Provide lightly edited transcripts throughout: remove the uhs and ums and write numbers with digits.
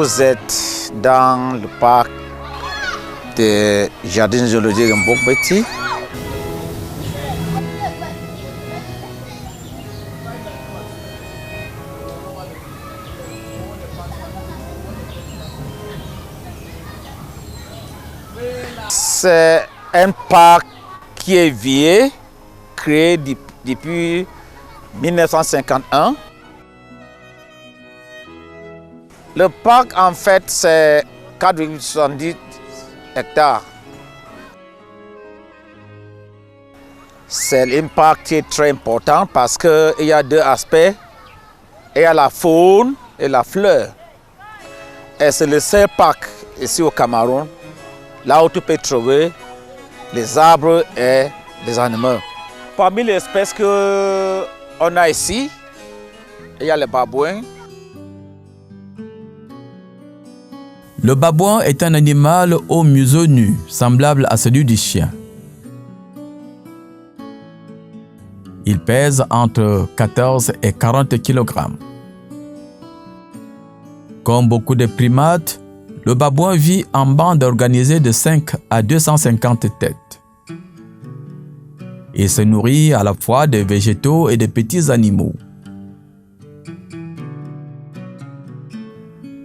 Vous êtes dans le parc des jardins zoologiques de Mbok-Beti. C'est un parc qui est vieux, créé depuis 1951. Le parc, en fait, c'est 4,70 hectares. C'est un parc qui est très important parce qu'il y a deux aspects. Il y a la faune et la fleur. Et c'est le seul parc ici au Cameroun, là où tu peux trouver les arbres et les animaux. Parmi les espèces qu'on a ici, il y a les babouins. Le babouin est un animal au museau nu, semblable à celui du chien. Il pèse entre 14 et 40 kg. Comme beaucoup de primates, le babouin vit en bande organisée de 5 à 250 têtes. Il se nourrit à la fois de végétaux et de petits animaux.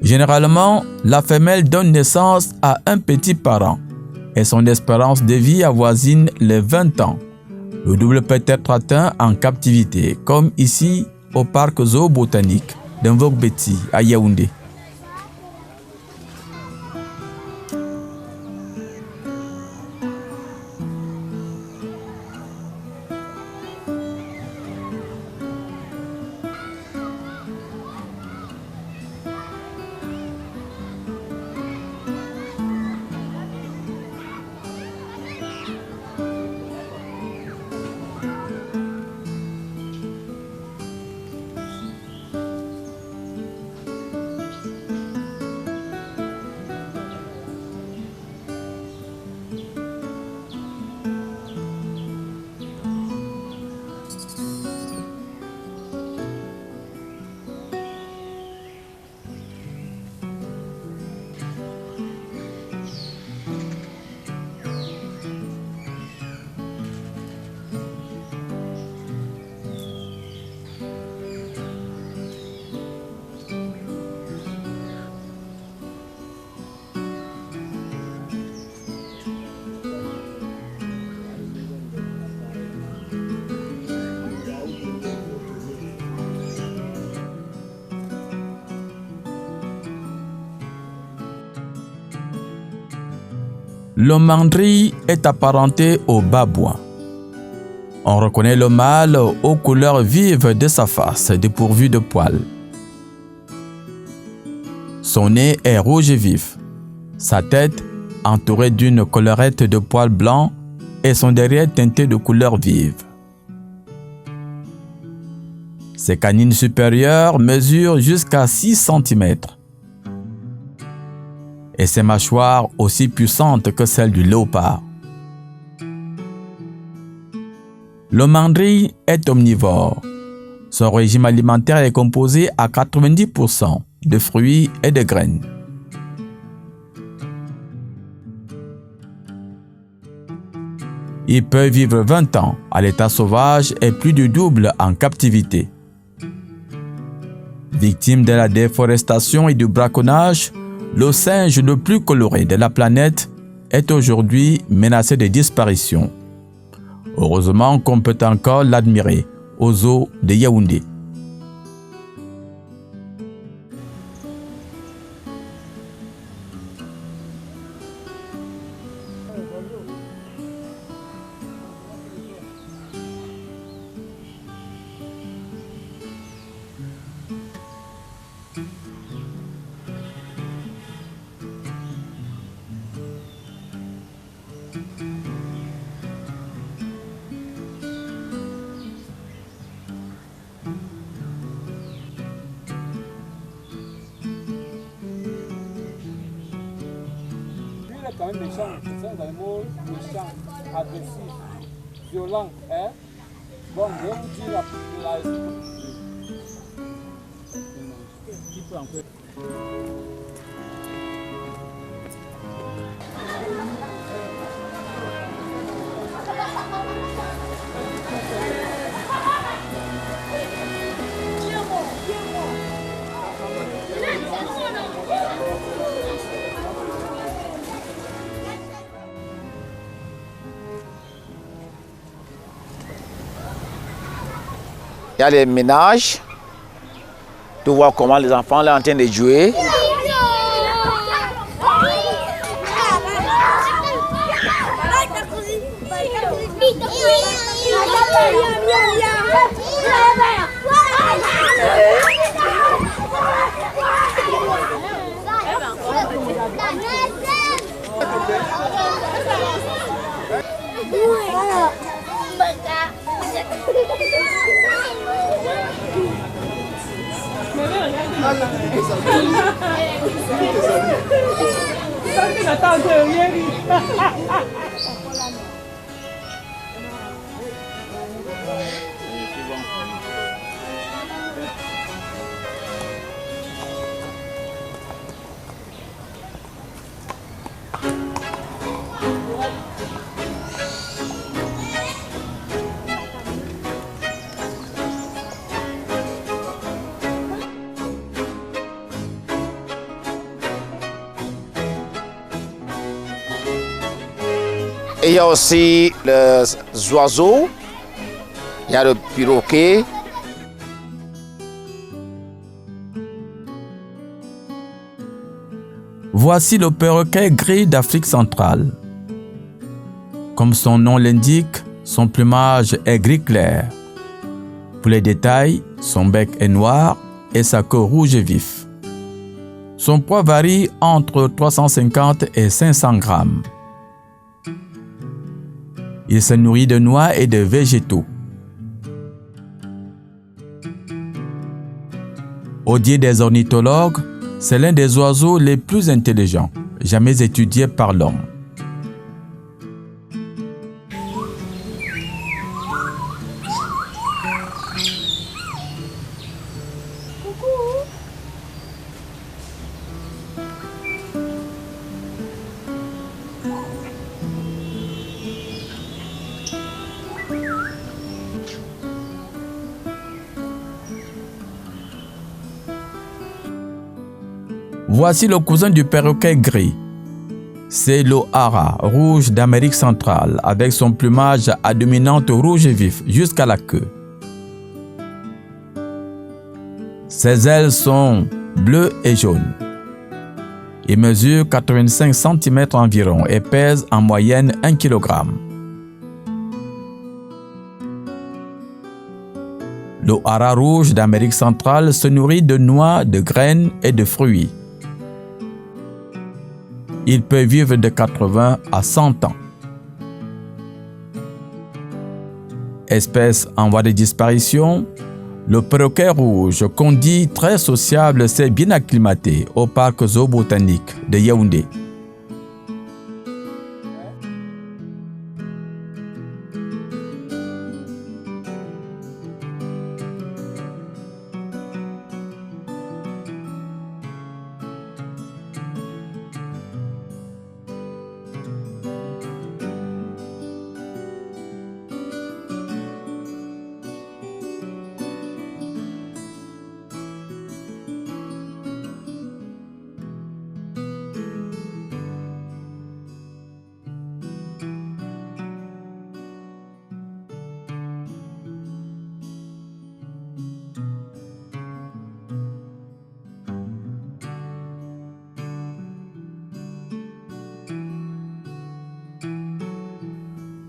Généralement, la femelle donne naissance à un petit parent et son espérance de vie avoisine les 20 ans. Le double peut être atteint en captivité, comme ici au parc zoobotanique de Mbok-Beti à Yaoundé. Le mandrill est apparenté au babouin. On reconnaît le mâle aux couleurs vives de sa face, dépourvue de poils. Son nez est rouge vif, sa tête entourée d'une collerette de poils blancs et son derrière teinté de couleurs vives. Ses canines supérieures mesurent jusqu'à 6 cm. Et ses mâchoires aussi puissantes que celles du léopard. Le mandrill est omnivore. Son régime alimentaire est composé à 90% de fruits et de graines. Il peut vivre 20 ans à l'état sauvage et plus du double en captivité. Victime de la déforestation et du braconnage, le singe le plus coloré de la planète est aujourd'hui menacé de disparition. Heureusement qu'on peut encore l'admirer au zoo de Yaoundé. Quand même méchant, c'est un animal méchant, agressif, violent. Hein? Bon, je vais vous dire la... Il y a les ménages. Tu vois comment les enfants sont en train de jouer. Et il y a aussi les oiseaux, il y a le perroquet. Voici le perroquet gris d'Afrique centrale. Comme son nom l'indique, son plumage est gris clair. Pour les détails, son bec est noir et sa queue rouge vif. Son poids varie entre 350 et 500 grammes. Il se nourrit de noix et de végétaux. Au dire des ornithologues, c'est l'un des oiseaux les plus intelligents jamais étudiés par l'homme. Voici le cousin du perroquet gris. C'est l'Ohara, rouge d'Amérique centrale, avec son plumage à dominante rouge vif jusqu'à la queue. Ses ailes sont bleues et jaunes. Il mesure 85 cm environ et pèse en moyenne 1 kg. L'Ohara rouge d'Amérique centrale se nourrit de noix, de graines et de fruits. Il peut vivre de 80 à 100 ans. Espèce en voie de disparition, le perroquet rouge, qu'on dit très sociable, s'est bien acclimaté au parc zoobotanique de Yaoundé.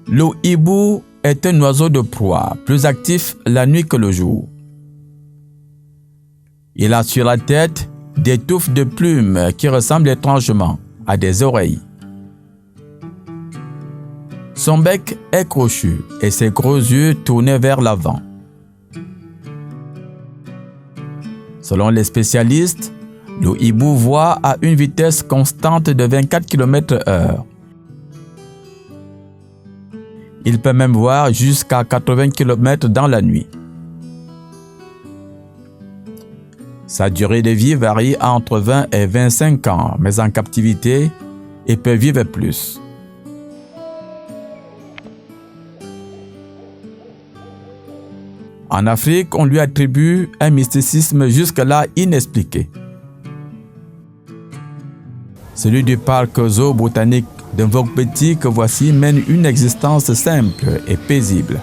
Le hibou est un oiseau de proie, plus actif la nuit que le jour. Il a sur la tête des touffes de plumes qui ressemblent étrangement à des oreilles. Son bec est crochu et ses gros yeux tournés vers l'avant. Selon les spécialistes, le hibou voit à une vitesse constante de 24 km/h. Il peut même voir jusqu'à 80 km dans la nuit. Sa durée de vie varie entre 20 et 25 ans, mais en captivité, il peut vivre plus. En Afrique, on lui attribue un mysticisme jusque-là inexpliqué. Celui du parc zoobotanique de Mvokbeti que voici mène une existence simple et paisible.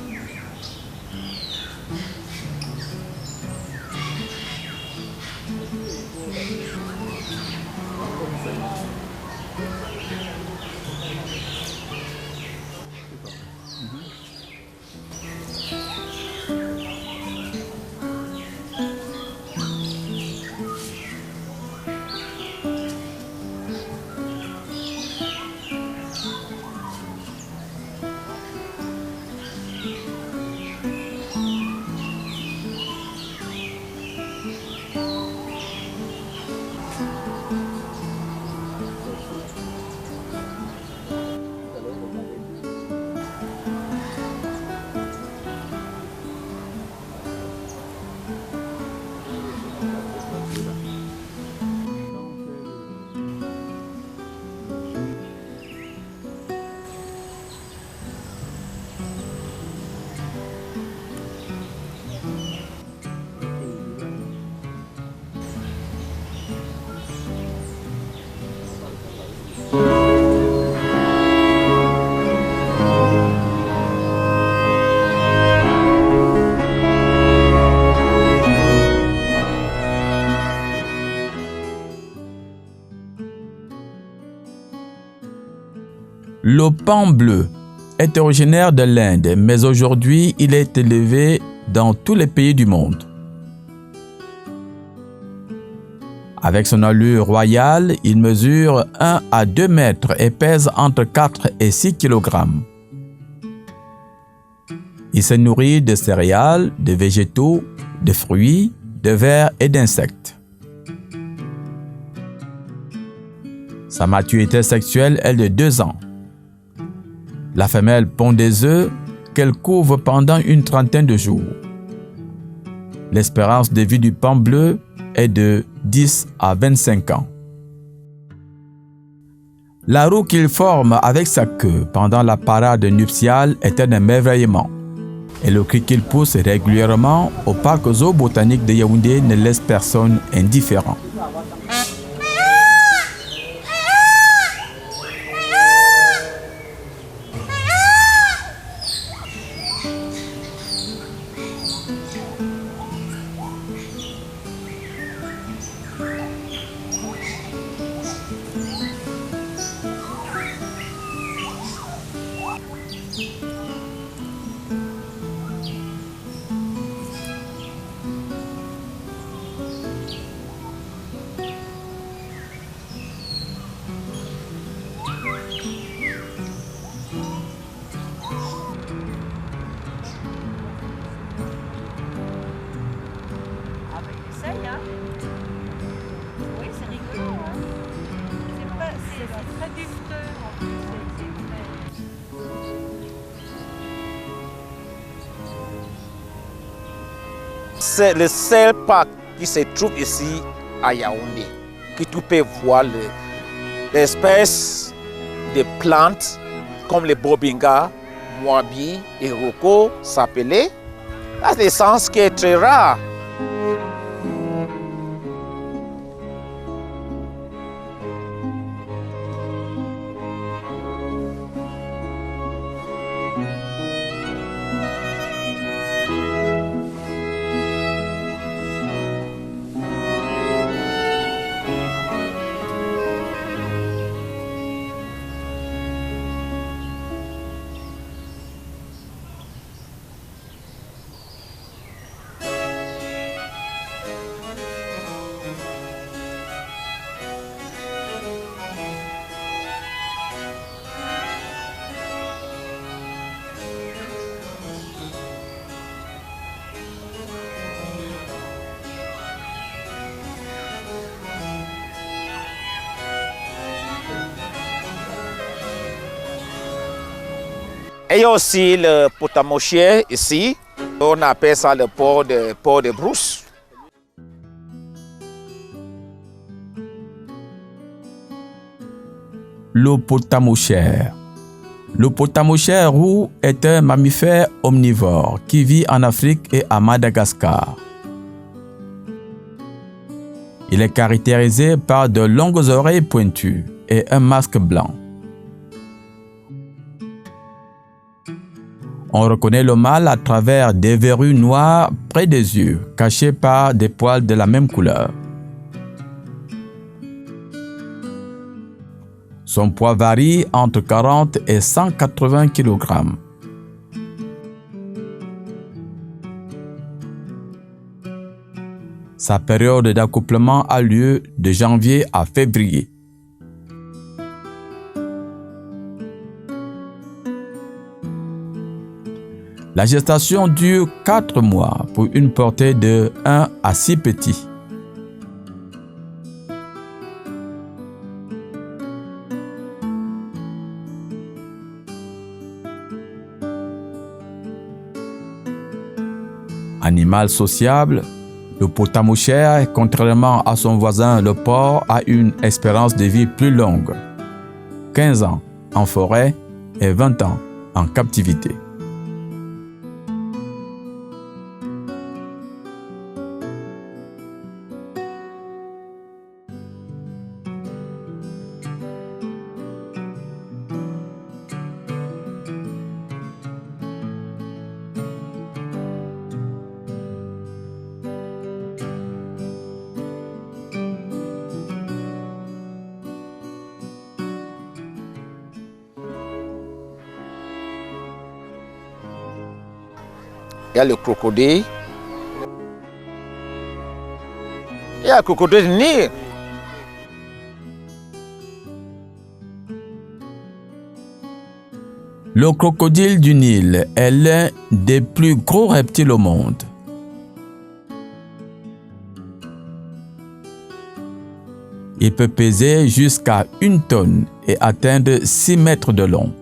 Le pan bleu est originaire de l'Inde, mais aujourd'hui, il est élevé dans tous les pays du monde. Avec son allure royale, il mesure 1 à 2 mètres et pèse entre 4 et 6 kg. Il se nourrit de céréales, de végétaux, de fruits, de vers et d'insectes. Sa maturité sexuelle est de 2 ans. La femelle pond des œufs qu'elle couve pendant une trentaine de jours. L'espérance de vie du pan bleu est de 10 à 25 ans. La roue qu'il forme avec sa queue pendant la parade nuptiale est un émerveillement. Et le cri qu'il pousse régulièrement au parc zoobotanique de Yaoundé ne laisse personne indifférent. Oui, c'est rigolo, hein. C'est très dufteux, en plus. C'est le seul parc qui se trouve ici à Yaoundé, que tu peux voir l'espèce de plantes comme les bobinga, moabi et roko, sapelé. C'est une essence qui est très rare. Et il y a aussi le potamochier ici. On appelle ça le port de brousse. Le potamochère. Le potamochère roux est un mammifère omnivore qui vit en Afrique et à Madagascar. Il est caractérisé par de longues oreilles pointues et un masque blanc. On reconnaît le mâle à travers des verrues noires près des yeux, cachées par des poils de la même couleur. Son poids varie entre 40 et 180 kg. Sa période d'accouplement a lieu de janvier à février. La gestation dure 4 mois pour une portée de 1 à 6 petits. Animal sociable, le potamochère, contrairement à son voisin le porc, a une espérance de vie plus longue, 15 ans en forêt et 20 ans en captivité. il y a le crocodile. Il y a le crocodile du Nil. Le crocodile du Nil est l'un des plus gros reptiles au monde. Il peut peser jusqu'à 1 tonne et atteindre 6 mètres de long.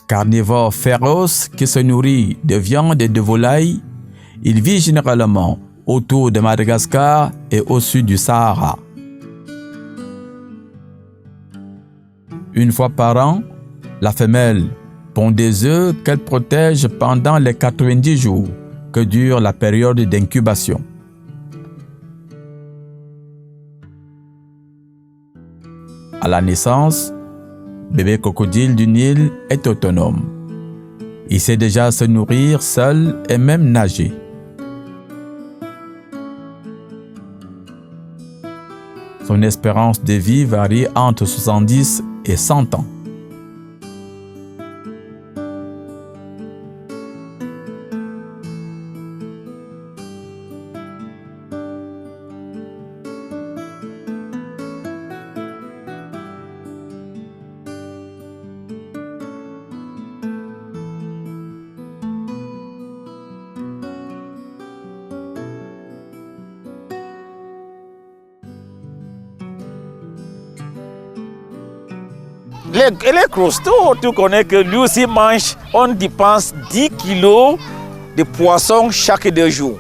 Carnivore féroce qui se nourrit de viande et de volaille, il vit généralement autour de Madagascar et au sud du Sahara. Une fois par an, la femelle pond des œufs qu'elle protège pendant les 90 jours que dure la période d'incubation. À la naissance, bébé crocodile du Nil est autonome. Il sait déjà se nourrir seul et même nager. Son espérance de vie varie entre 70 et 100 ans. Les crostaux, tu connais que lui aussi mange, on dépense 10 kilos de poisson chaque 2 jours.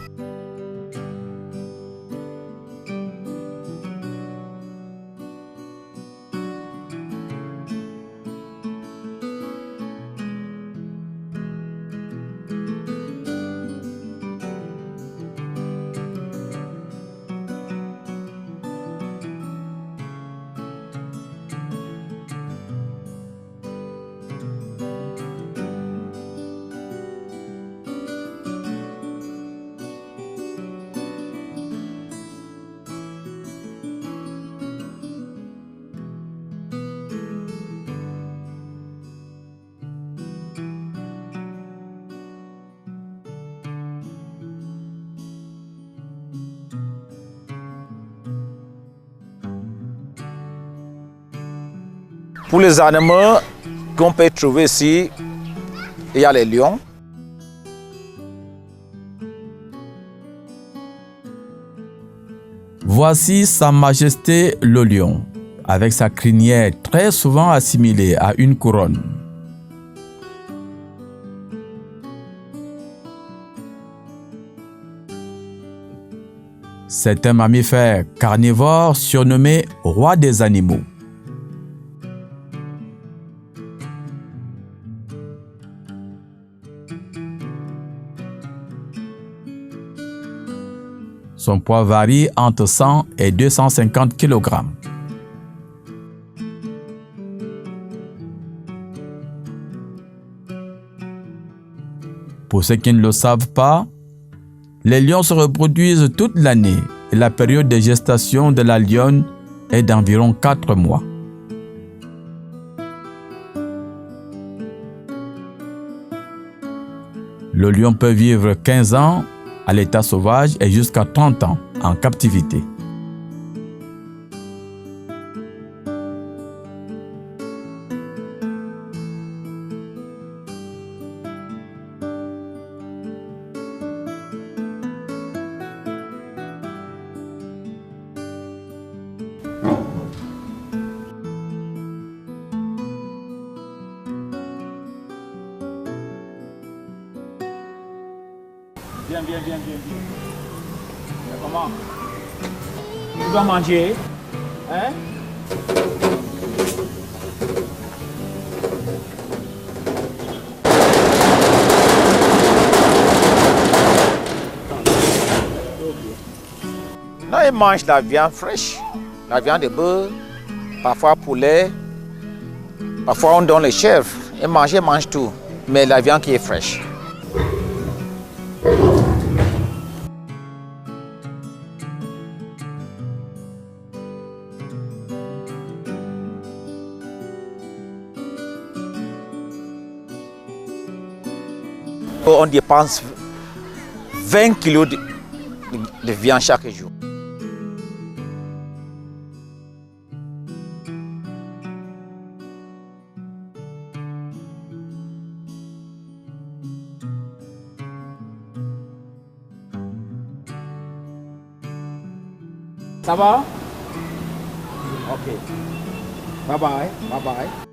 Pour les animaux qu'on peut trouver ici, il y a les lions. Voici Sa Majesté le lion, avec sa crinière très souvent assimilée à une couronne. C'est un mammifère carnivore surnommé roi des animaux. Son poids varie entre 100 et 250 kg. Pour ceux qui ne le savent pas, les lions se reproduisent toute l'année et la période de gestation de la lionne est d'environ 4 mois. Le lion peut vivre 15 ans à l'état sauvage et jusqu'à 30 ans en captivité. Viens. Mais comment? Tu dois manger. Hein? Non, ils mangent la viande fraîche, la viande de bœuf, parfois poulet, parfois on donne les chèvres. Ils mangent tout, mais la viande qui est fraîche. On dépense 20 kilos de viande chaque jour. Ça va? Ok. Bye bye. Bye bye.